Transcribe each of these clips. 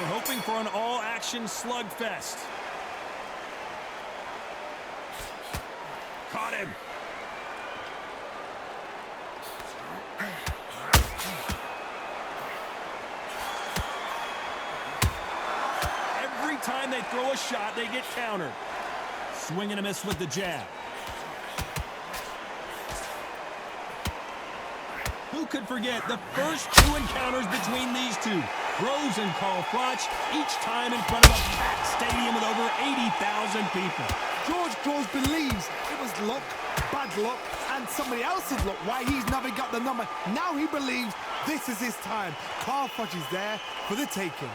They're hoping for an all-action slugfest. Caught him. Every time they throw a shot, they get countered. Swing and a miss with the jab. Who could forget the first two encounters between these two? Groves and Froch, each time in front of a packed stadium with over 80,000 people. George Groves believes it was luck, bad luck, and somebody else's luck why he's never got the number. Now he believes this is his time. Froch is there for the taking.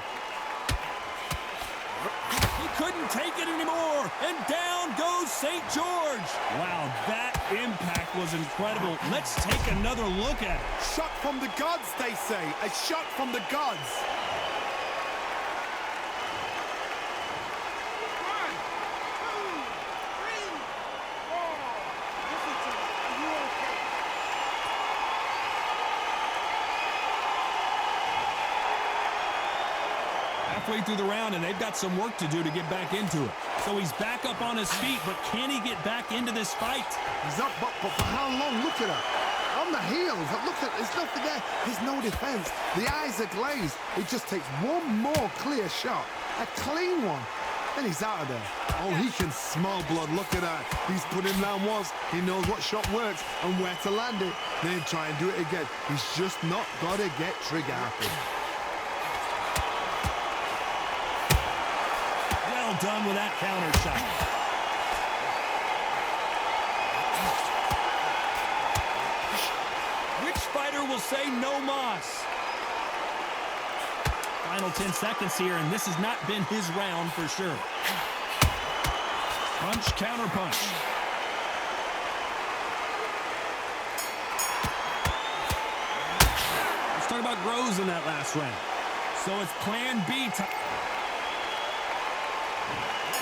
He couldn't take it anymore, and down goes St. George. Wow, that impact was incredible. Let's take another look at it. Shot from the gods, they say. A shot from the gods. Halfway through the round, and they've got some work to do to get back into it. So he's back up on his feet, but can he get back into this fight? He's up, but for how long? Look at that. On the heels. Look at, there's nothing there. There's no defense. The eyes are glazed. It just takes one more clear shot. A clean one. And he's out of there. Oh, he can smell blood. Look at that. He's put him down once. He knows what shot works and where to land it. Then try and do it again. He's just not got to get trigger happy. Done with that counter shot. Which fighter will say no mas? Final 10 seconds here, and this has not been his round for sure. Punch, counter punch. Let's talk about Groves in that last round. So it's plan B time.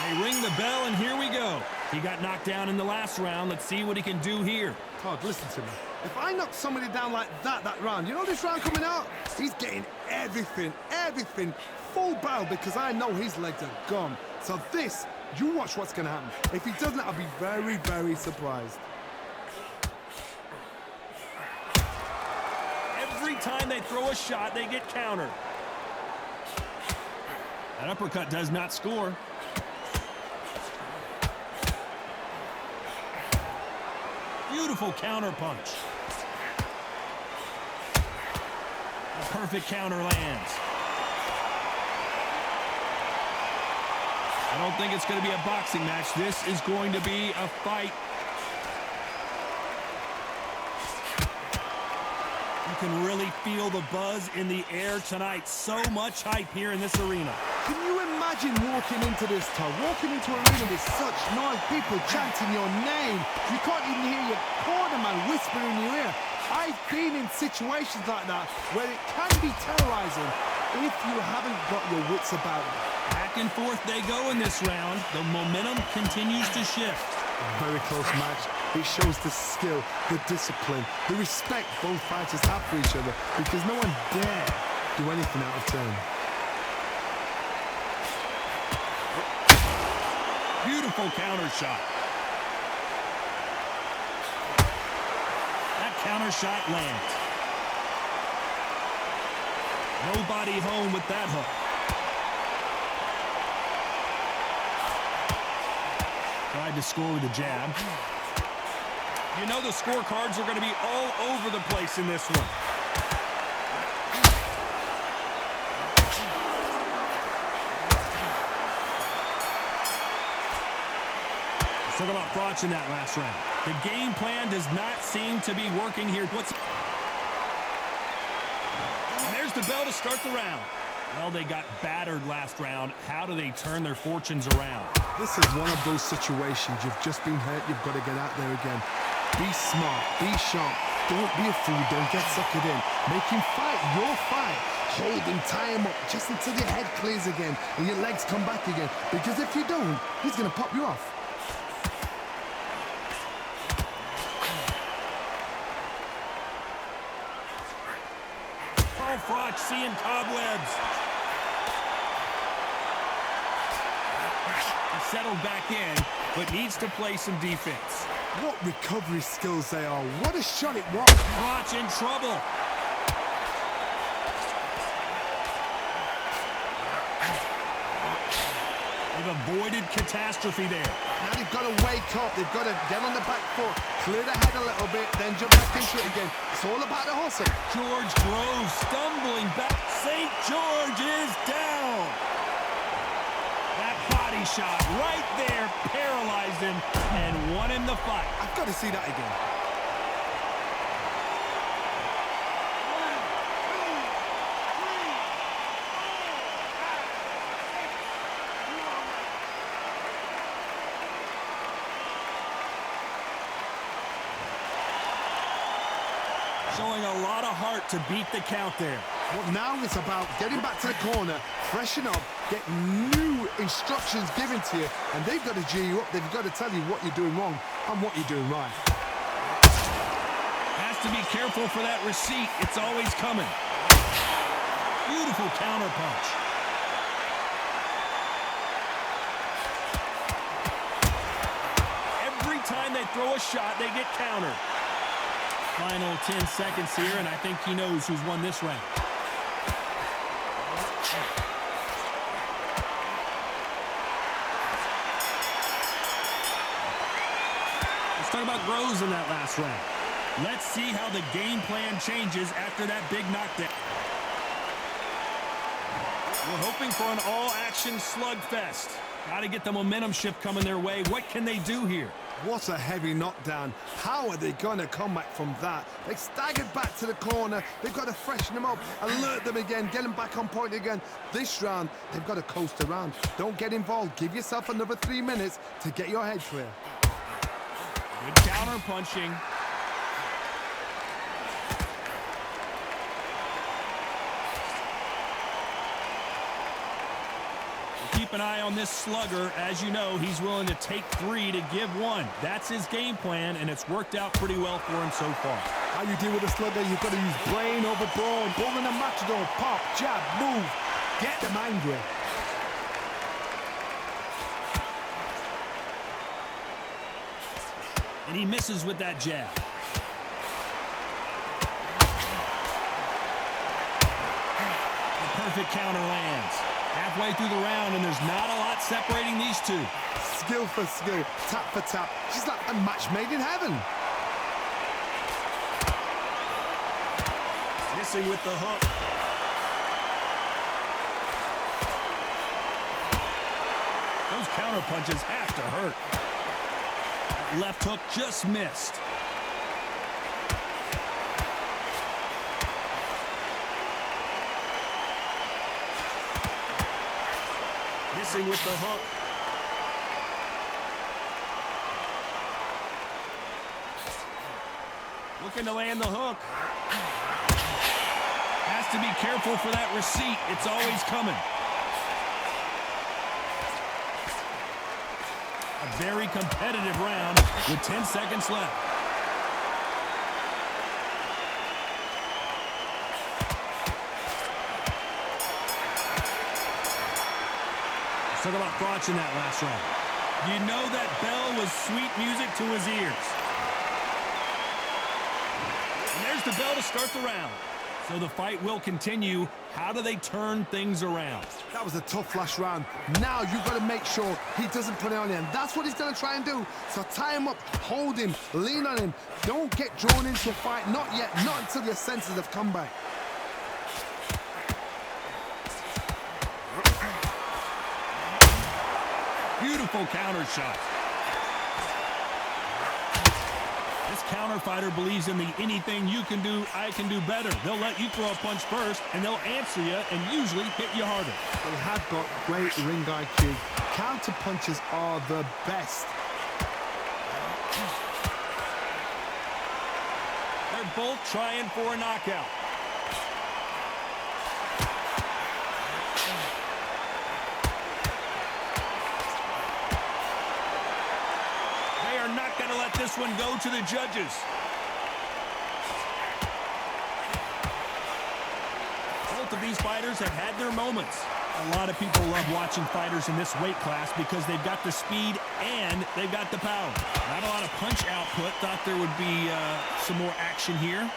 They ring the bell, and here we go. He got knocked down in the last round. Let's see what he can do here. Todd, listen to me. If I knock somebody down like that round, you know this round coming out? He's getting everything, full barrel, because I know his legs are gone. So this, you watch what's going to happen. If he doesn't, I'll be very, very surprised. Every time they throw a shot, they get countered. That uppercut does not score. Beautiful counter punch. A perfect counter lands. I don't think it's going to be a boxing match. This is going to be a fight. You can really feel the buzz in the air tonight. So much hype here in this arena. Can you imagine walking into this town, walking into an arena with such noise, people chanting your name? You can't even hear your cornerman whisper in your ear. I've been in situations like that where it can be terrorizing if you haven't got your wits about it. Back and forth they go in this round. The momentum continues to shift. A very close match. It shows the skill, the discipline, the respect both fighters have for each other, because no one dare do anything out of turn. Beautiful counter shot. That counter shot lands. Nobody home with that hook. Tried to score with a jab. You know the scorecards are going to be all over the place in this one. Let's talk about Froch in that last round. The game plan does not seem to be working here. And there's the bell to start the round. Well, they got battered last round. How do they turn their fortunes around? This is one of those situations. You've just been hurt. You've got to get out there again. Be smart. Be sharp. Don't be a fool. Don't get suckered in. Make him fight your fight. Hold him, tie him up, just until your head clears again and your legs come back again. Because if you don't, he's going to pop you off. Froch seeing cobwebs. settled back in, but needs to play some defense. What recovery skills they are. What a shot it was. Froch in trouble. They've avoided catastrophe there. Now they've got to wake up. They've got to get on the back foot, clear the head a little bit, then jump back into it again. It's all about the hustle. George Groves stumbling back. St. George is down. That body shot right there paralyzed him and won him the fight. I've got to see that again. Showing a lot of heart to beat the count there. Well, now it's about getting back to the corner, freshen up, get new instructions given to you, and they've got to G you up. They've got to tell you what you're doing wrong and what you're doing right. Has to be careful for that receipt. It's always coming. Beautiful counter punch. Every time they throw a shot, they get countered. Final 10 seconds here, and I think he knows who's won this round. Let's talk about Groves in that last round. Let's see how the game plan changes after that big knockdown. We're hoping for an all-action slugfest. Got to get the momentum shift coming their way. What can they do here? What a heavy knockdown. How are they going to come back from that? They staggered back to the corner. They've got to freshen them up, alert them again, get them back on point again. This round, they've got to coast around. Don't get involved. Give yourself another 3 minutes to get your head clear. Good counter punching. Keep an eye on this slugger. As you know, he's willing to take 3 to give 1. That's his game plan, and it's worked out pretty well for him so far. How you deal with a slugger, you've got to use brain over brawn. Bull in a matador, pop, jab, move. Get them angry. And he misses with that jab. The perfect counter lands. Halfway through the round, and there's not a lot separating these two. Skill for skill, tap for tap. She's like a match made in heaven. Missing with the hook. Those counter punches have to hurt. Left hook just missed. Missing with the hook. Looking to land the hook. Has to be careful for that receipt. It's always coming. A very competitive round with 10 seconds left. Let's talk about Froch in that last round. You know that bell was sweet music to his ears. And there's the bell to start the round. So the fight will continue. How do they turn things around? That was a tough last round. Now you've got to make sure he doesn't put it on you. And that's what he's going to try and do. So tie him up, hold him, lean on him. Don't get drawn into a fight. Not yet. Not until your senses have come back. Beautiful counter shot. This counter fighter believes in the anything you can do, I can do better. They'll let you throw a punch first, and they'll answer you and usually hit you harder. They have got great ring IQ. Counter punches are the best. They're both trying for a knockout. Not going to let this one go to the judges. Both of these fighters have had their moments. A lot of people love watching fighters in this weight class because they've got the speed and they've got the power. Not a lot of punch output. Thought there would be some more action here.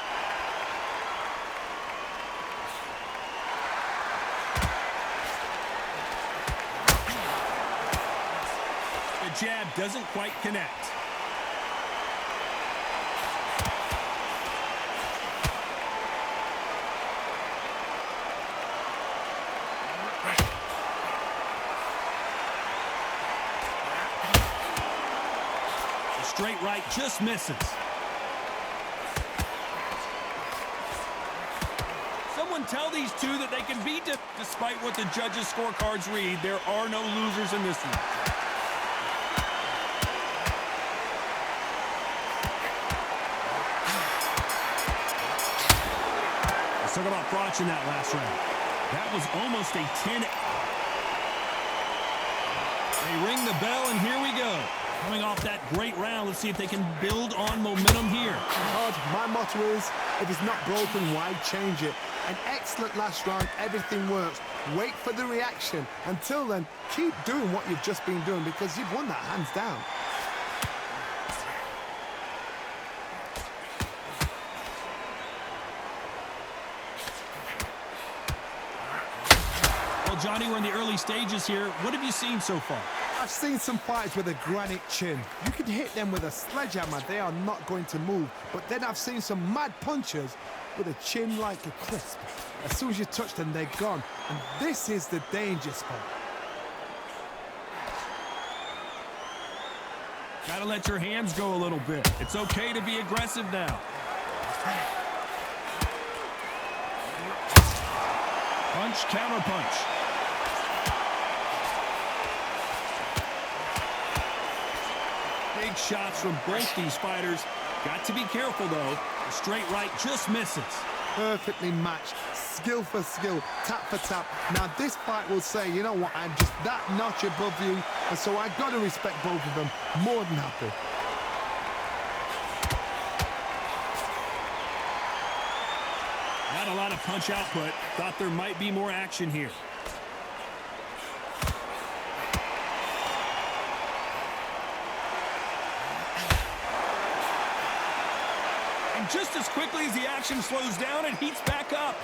The jab doesn't quite connect. Straight right just misses. Someone tell these two that they can beat it. Despite what the judges' scorecards read, there are no losers in this one. Let's talk about Froch in that last round. That was almost a 10. They ring the bell, and here we go. Coming off that great round, let's see if they can build on momentum here. My motto is, if it's not broken, why change it? An excellent last round, everything works. Wait for the reaction. Until then, keep doing what you've just been doing because you've won that hands down. Well, Johnny, we're in the early stages here. What have you seen so far? I've seen some fighters with a granite chin. You can hit them with a sledgehammer, they are not going to move. But then I've seen some mad punchers with a chin like a crisp. As soon as you touch them, they're gone. And this is the danger spot. Gotta let your hands go a little bit. It's okay to be aggressive now. Punch, counter punch. Big shots from both these fighters. Got to be careful, though. The straight right just misses. Perfectly matched, skill for skill, tap for tap. Now this fight will say, you know what, I'm just that notch above you, and so I've got to respect both of them more than happy. Not a lot of punch output. Thought there might be more action here. Just as quickly as the action slows down, it heats back up.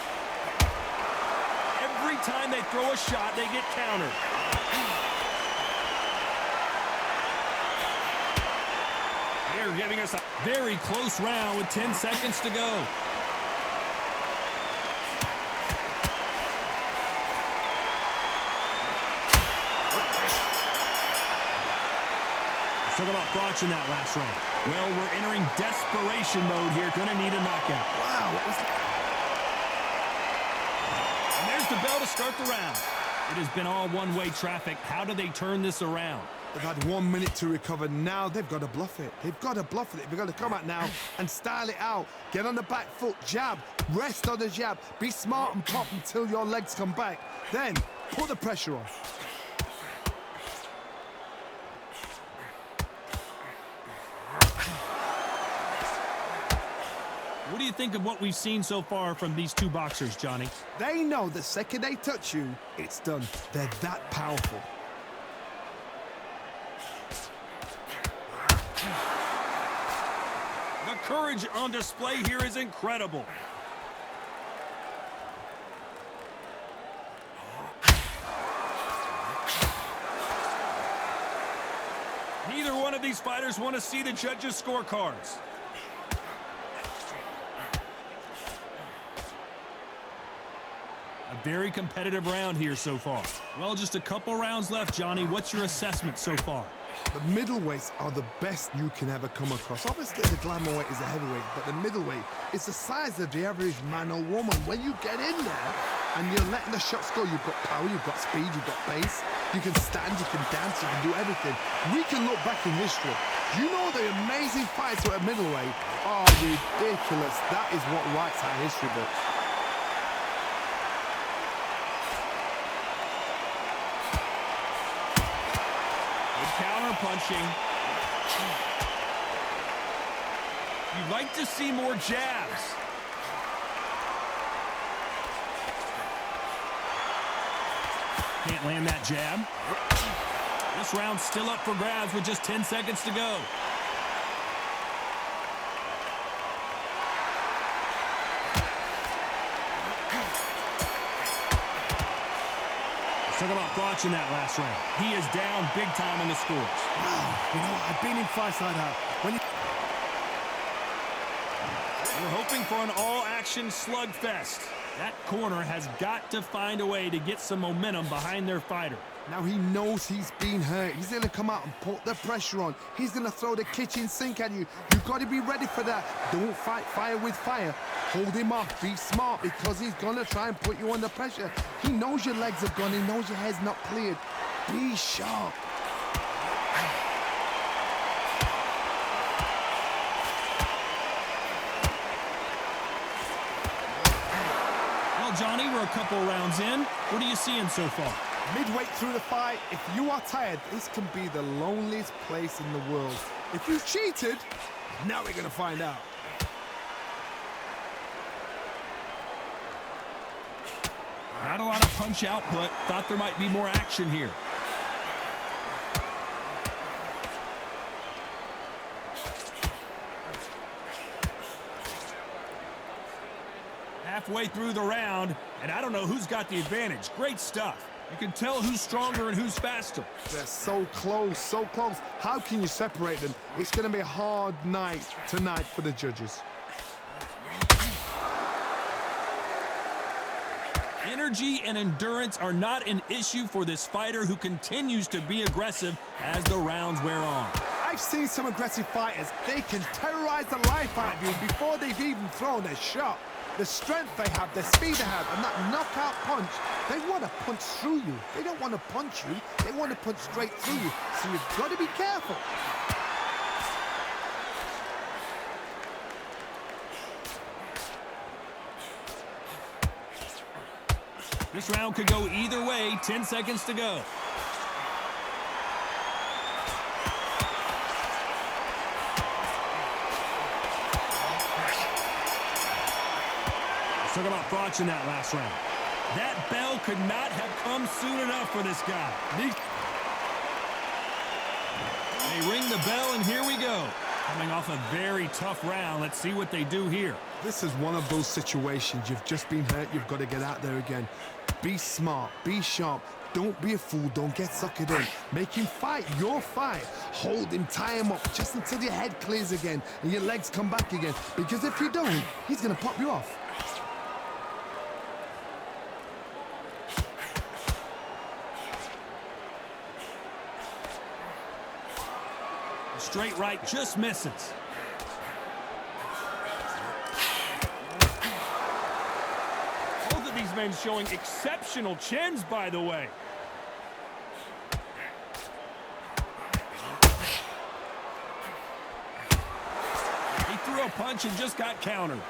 Every time they throw a shot, they get countered. They're giving us a very close round with 10 seconds to go. Let's talk about Froch in that last round. Well, we're entering desperation mode here. Gonna need a knockout. Wow, what was that? And there's the bell to start the round. It has been all one-way traffic. How do they turn this around? They've had 1 minute to recover. Now they've got to bluff it. They've got to bluff it. They've got to come out now and style it out. Get on the back foot, jab, rest on the jab. Be smart and pop until your legs come back. Then put the pressure on. What do you think of what we've seen so far from these two boxers, Johnny? They know the second they touch you, it's done. They're that powerful. The courage on display here is incredible. Neither one of these fighters want to see the judges' scorecards. A very competitive round here so far. Well, just a couple rounds left, Johnny. What's your assessment so far? The middleweights are the best you can ever come across. Obviously, the glamour weight is the heavyweight, but the middleweight is the size of the average man or woman. When you get in there and you're letting the shots go, you've got power, you've got speed, you've got pace, you can stand, you can dance, you can do everything. We can look back in history. You know the amazing fights at middleweight are ridiculous. That is what writes our history books. Punching. You'd like to see more jabs. Can't land that jab. This round's still up for grabs with just 10 seconds to go. Let's talk about Froch in that last round. He is down big time in the scores. Wow, you know, I've been in fights like that. We're hoping for an all-action slugfest. That corner has got to find a way to get some momentum behind their fighter. Now he knows he's been hurt. He's going to come out and put the pressure on. He's going to throw the kitchen sink at you. You've got to be ready for that. Don't fight fire with fire. Hold him off. Be smart because he's going to try and put you under pressure. He knows your legs are gone. He knows your head's not cleared. Be sharp. Well, Johnny, we're a couple rounds in. What are you seeing so far? Midway through the fight, if you are tired, this can be the loneliest place in the world. If you cheated, now we're going to find out. Not a lot of punch output. Thought there might be more action here. Halfway through the round, and I don't know who's got the advantage. Great stuff. You can tell who's stronger and who's faster. They're so close, so close. How can you separate them? It's going to be a hard night tonight for the judges. Energy and endurance are not an issue for this fighter who continues to be aggressive as the rounds wear on. I've seen some aggressive fighters. They can terrorize the life out of you before they've even thrown a shot. The strength they have, the speed they have, and that knockout punch, they want to punch through you. They don't want to punch you. They want to punch straight through you. So you've got to be careful. This round could go either way. 10 seconds to go. Let's talk about Froch in that last round. That bell could not have come soon enough for this guy. They ring the bell, and here we go. Coming off a very tough round. Let's see what they do here. This is one of those situations. You've just been hurt. You've got to get out there again. Be smart. Be sharp. Don't be a fool. Don't get suckered in. Make him fight your fight. Hold him. Tie him up just until your head clears again and your legs come back again. Because if you don't, he's going to pop you off. Straight right just misses. Both of these men showing exceptional chins, by the way. He threw a punch and just got countered.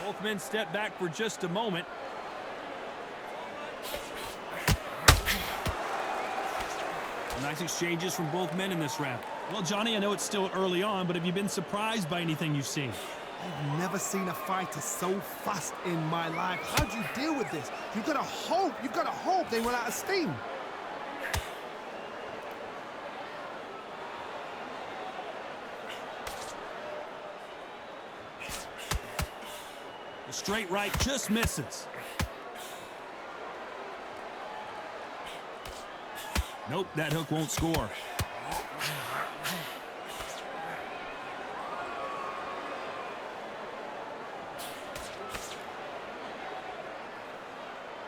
Both men step back for just a moment. Nice exchanges from both men in this round. Well, Johnny, I know it's still early on, but have you been surprised by anything you've seen? I've never seen a fighter so fast in my life. How do you deal with this? You've got to hope. You've got to hope they run out of steam. The straight right just misses. Nope, that hook won't score.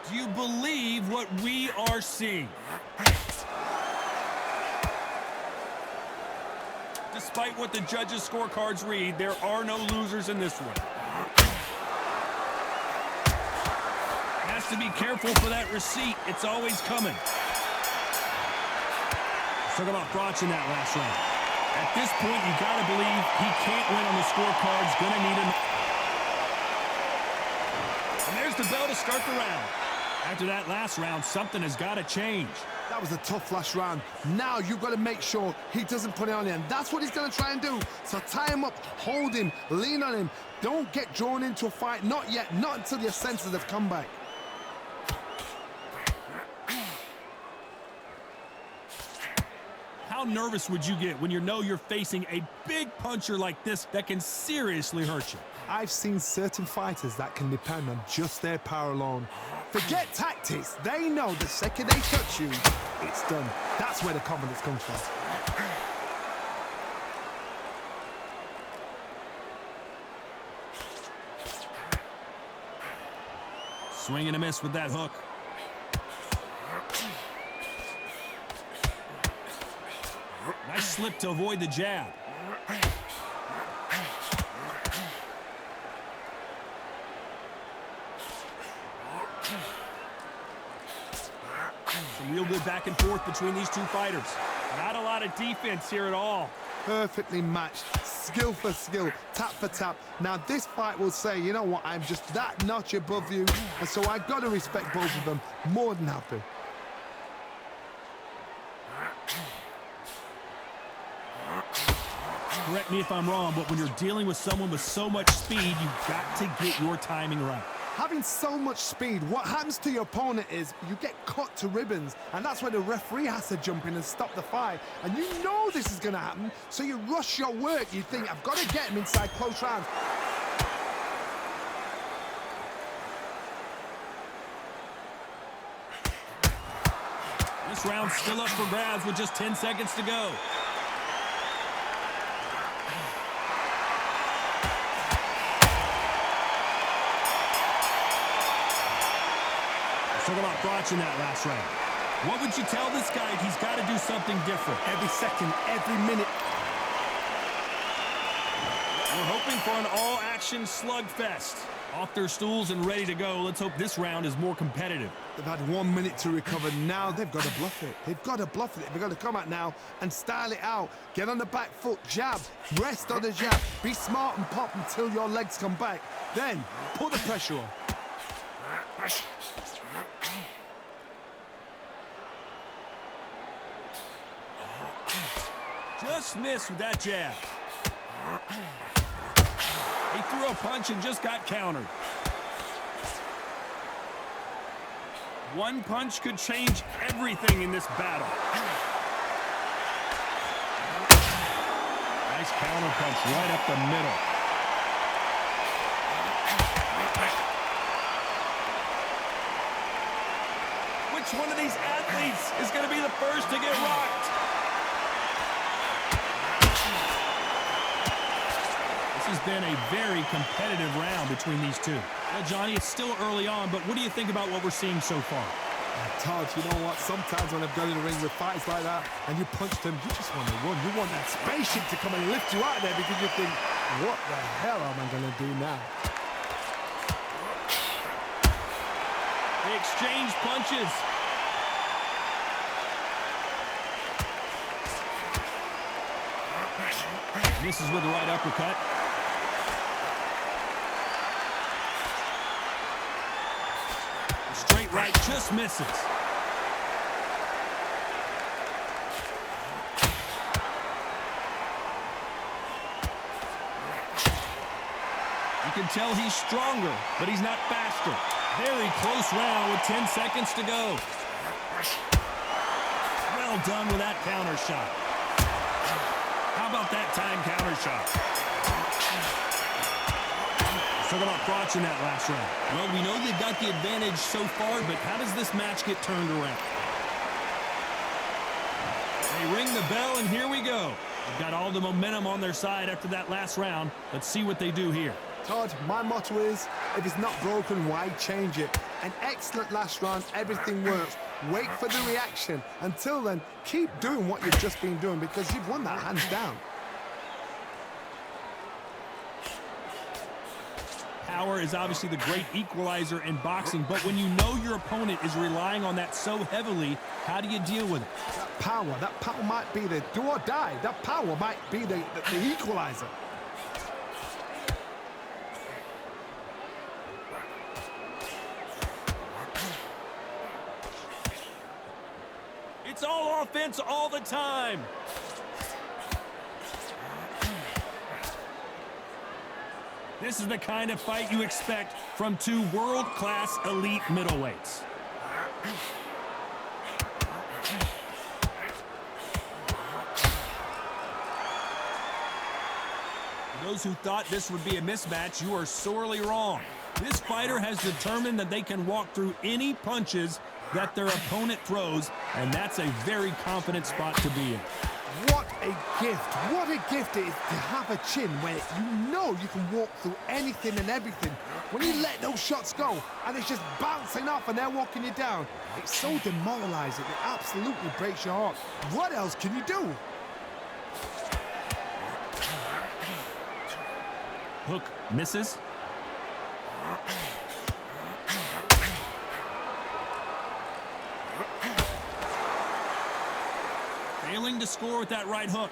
Do you believe what we are seeing? Despite what the judges' scorecards read, there are no losers in this one. Has to be careful for that receipt. It's always coming. Talk about Froch in that last round. At this point, you got to believe he can't win on the scorecards. Gonna need him. And there's the bell to start the round. After that last round, something has got to change. That was a tough last round. Now you've got to make sure he doesn't put it on him. That's what he's going to try and do. So tie him up, hold him, lean on him. Don't get drawn into a fight. Not yet. Not until your senses have come back. How nervous would you get when you know you're facing a big puncher like this that can seriously hurt you? I've seen certain fighters that can depend on just their power alone. Forget tactics. They know the second they touch you, it's done. That's where the confidence comes from. Swing and a miss with that hook. Nice slip to avoid the jab. Some real good back and forth between these two fighters. Not a lot of defense here at all. Perfectly matched, skill for skill, tap for tap. Now this fight will say, you know what, I'm just that notch above you, and so I've got to respect both of them. More than happy. Correct me if I'm wrong, but when you're dealing with someone with so much speed, you've got to get your timing right. Having so much speed, what happens to your opponent is you get cut to ribbons, and that's where the referee has to jump in and stop the fight. And you know this is going to happen, so you rush your work. You think, I've got to get him inside close rounds. This round's still up for grabs with just 10 seconds to go. Talk about Froch in that last round. What would you tell this guy if he's got to do something different? Every second, every minute. We're hoping for an all-action slugfest. Off their stools and ready to go. Let's hope this round is more competitive. They've had 1 minute to recover. Now they've got to bluff it. They've got to bluff it. They've got to come out now and style it out. Get on the back foot, jab, rest on the jab. Be smart and pop until your legs come back. Then put the pressure on. Just missed with that jab. He threw a punch and just got countered. One punch could change everything in this battle. Nice counter punch right up the middle. Which one of these athletes is going to be the first to get rocked? This has been a very competitive round between these two. Well, Johnny, it's still early on, but what do you think about what we're seeing so far? Todd, you know what? Sometimes when I've gone in the ring with fights like that and you punch them, you just want to run. You want that spaceship to come and lift you out of there because you think, what the hell am I going to do now? They exchange punches. Misses with the right uppercut. Straight right just misses. You can tell he's stronger, but he's not faster. Very close round with 10 seconds to go. Well done with that counter shot. How about that time counter shot? Let's talk about Froch in that last round. Well, we know they've got the advantage so far, but how does this match get turned around? They ring the bell, and here we go. They've got all the momentum on their side after that last round. Let's see what they do here. Todd, my motto is, if it's not broken, why change it? An excellent last round, everything works. Wait for the reaction. Until then, keep doing what you've just been doing because you've won that hands down. Power is obviously the great equalizer in boxing, but when you know your opponent is relying on that so heavily, how do you deal with it? That power might be the do or die. That power might be the equalizer. offense all the time. This is the kind of fight you expect from two world-class elite middleweights. For those who thought this would be a mismatch, you are sorely wrong. This fighter has determined that they can walk through any punches that their opponent throws, and that's a very confident spot to be in. What a gift. What a gift it is to have a chin where you know you can walk through anything and everything. When you let those shots go and it's just bouncing off and they're walking you down, it's so demoralizing. It absolutely breaks your heart. What else can you do? Hook misses. Failing to score with that right hook.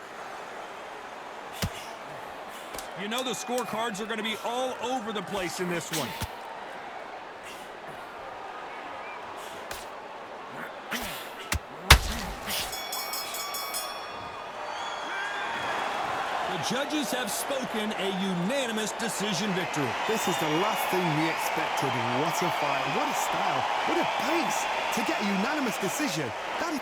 You know the scorecards are going to be all over the place in this one. The judges have spoken, a unanimous decision victory. This is the last thing we expected. What a fight, what a style, what a pace to get a unanimous decision. That is